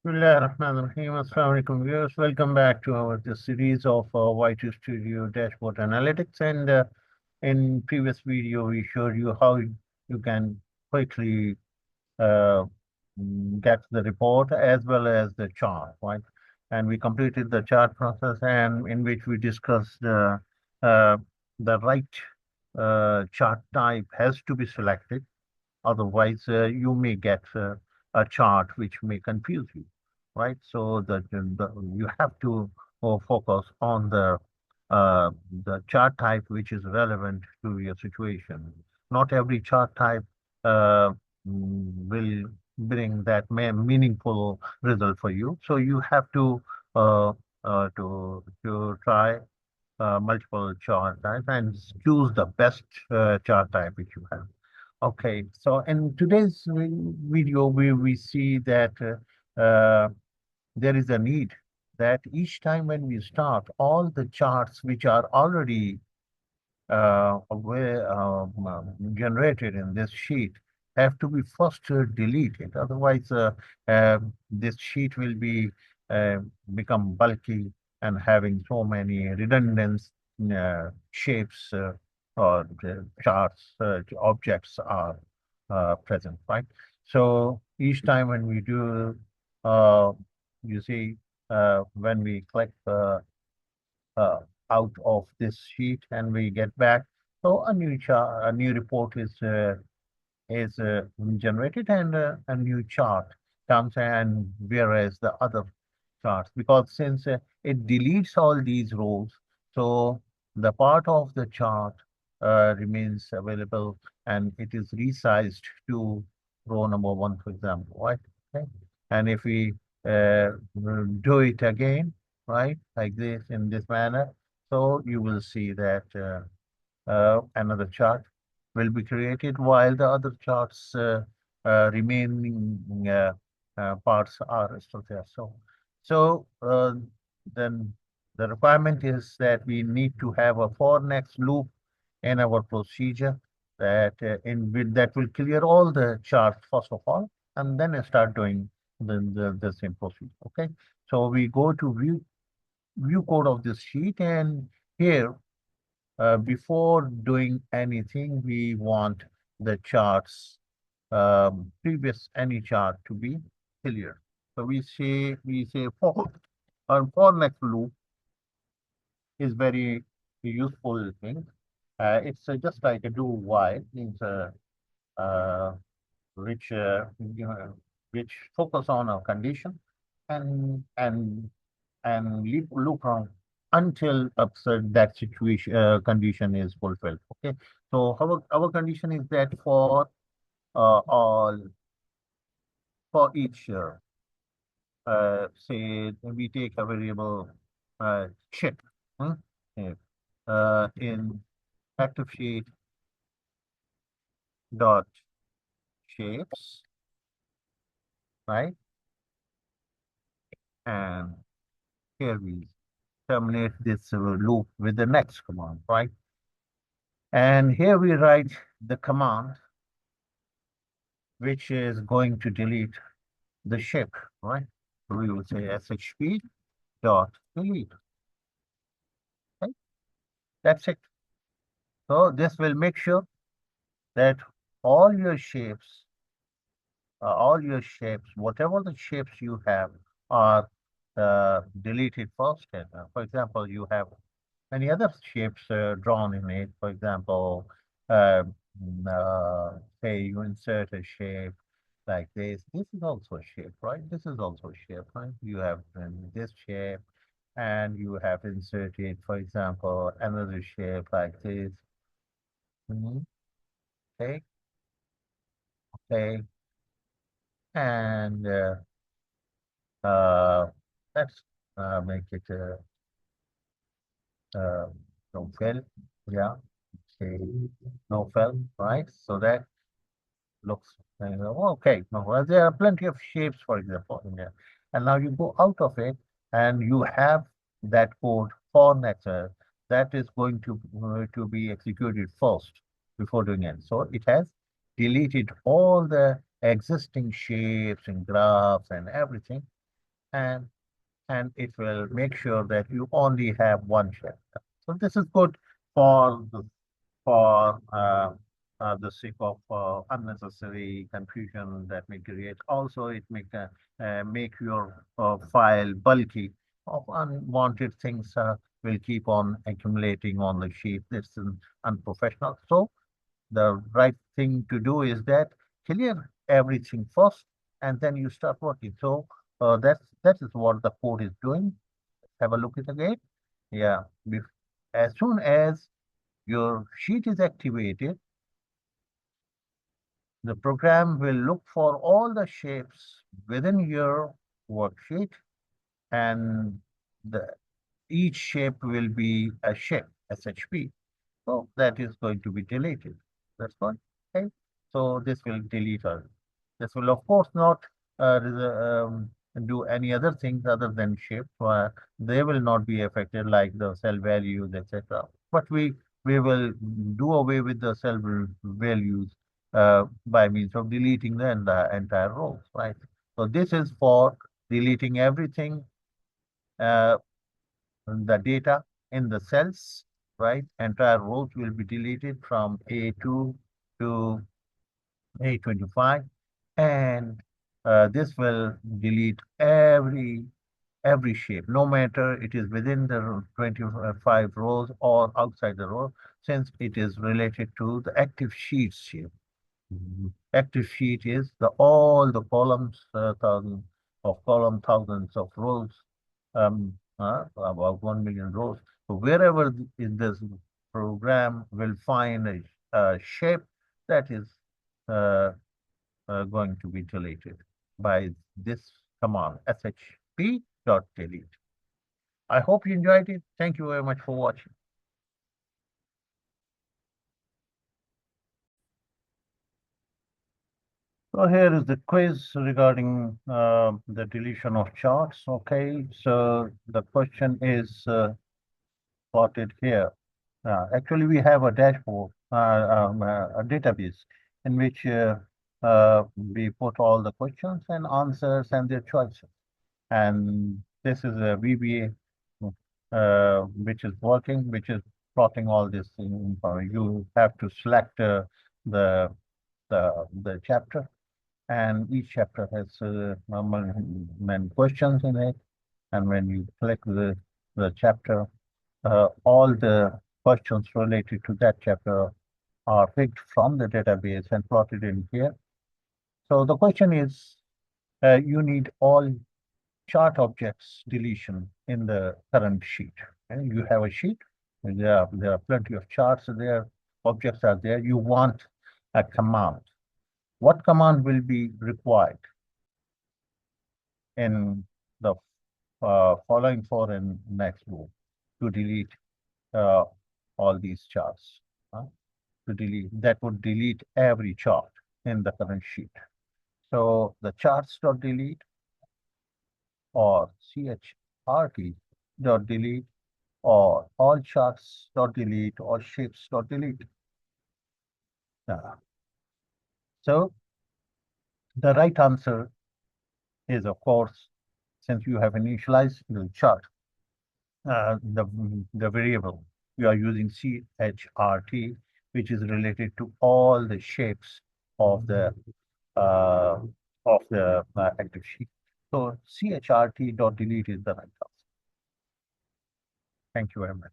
Bismillahirrahmanirrahim. Assalamu alaikum viewers. Welcome back to our this series of Y2 Studio Dashboard Analytics. And in previous video, we showed you how you can quickly uh, get the report as well as the chart, right? And we completed the chart process, and in which we discussed uh, the right chart type has to be selected. Otherwise, you may get a chart which may confuse you, right? So you have to focus on the chart type which is relevant to your situation. Not every chart type uh, will bring that meaningful result for you. So you have uh, to try multiple chart types and choose the best chart type which you have. Okay, so in today's video, we see that there is a need that each time when we start, all the charts which are already generated in this sheet have to be first deleted. Otherwise, this sheet will be uh, become bulky and having so many redundant shapes or the charts, objects are present, right? So each time when we do, uh, you see, when we click uh, out of this sheet and we get back. So a new report is generated and a new chart comes, and whereas the other charts, because since it deletes all these rows, so the part of the chart remains available and it is resized to row number one, for example, right? Okay. And if we do it again, right, like this in this manner, so you will see that another chart will be created while the other charts remaining parts are still there. So then the requirement is that we need to have a for next loop in our procedure that that will clear all the charts first of all, and then start doing the same procedure. Okay, so we go to view code of this sheet, and here before doing anything, we want the charts, previous any chart to be clear. So we say for next loop is very useful thing. It's just like a do while means uh, which which focus on a condition and and and loop around until absurd that situation condition is fulfilled. Okay, so our condition is that all for each say we take a variable chip hmm, if, in active sheet dot shapes, right, and here we terminate this loop with the next command, right, and here we write the command which is going to delete the ship, right? So we would say shp dot delete. Okay? That's it. So this will make sure that all your shapes, whatever the shapes you have, are deleted first. And, for example, you have many other shapes drawn in it. For example, uh, say you insert a shape like this. This is also a shape, right? This is also a shape, right? You have this shape, and you have inserted, for example, another shape like this. Mhm. Okay, okay, and uh, let's make it uh, no fill. Yeah, okay, no fill, right? So that looks okay. No, well, there are plenty of shapes, for example, in there. And now you go out of it, and you have that code for next that is going to be executed first before doing it. So it has deleted all the existing shapes and graphs and everything, and it will make sure that you only have one chapter. So this is good for the sake of unnecessary confusion that may create. Also, it make your file bulky. Of unwanted things will keep on accumulating on the sheet. This is unprofessional. So the right thing to do is that clear everything first, and then you start working. So that is what the code is doing. Have a look at it again. Yeah. As soon as your sheet is activated, the program will look for all the shapes within your worksheet, and the each shape will be a shape, SHP. So that is going to be deleted. That's what. Okay. So this will delete all. This will of course not do any other things other than shape. They will not be affected like the cell values, etc. But we will do away with the cell values by means of deleting the entire rows, right? So this is for deleting everything, uh, the data in the cells, right? Entire rows will be deleted from A2 to A25, and this will delete every shape, no matter it is within the 25 rows or outside the row, since it is related to the active sheets shape. Active sheet is the all the columns, thousands of column, thousands of rows, about 1 million rows. So wherever in this program will find a shape that is uh, going to be deleted by this command shp.delete. I hope you enjoyed it. Thank you very much for watching. So here is the quiz regarding the deletion of charts. Okay, so the question is plotted here. Actually, we have a dashboard, a database in which we put all the questions and answers and their choices. And this is a VBA which is working, which is plotting all this thing. You have to select the the chapter, and each chapter has many questions in it. And when you click the chapter, all the questions related to that chapter are picked from the database and plotted in here. So the question is, you need all chart objects deletion in the current sheet. And you have a sheet, and there are plenty of charts there, objects are there. You want a command. What command will be required in the following for and next move to delete uh, all these charts? To delete that would delete every chart in the current sheet. So the charts.delete or chrt.delete or all charts.delete or shapes.delete. Uh, so the right answer is, of course, since you have initialized the chart, the variable we are using chrt, which is related to all the shapes of the uh, active sheet. So chrt.delete is the right answer. Thank you very much.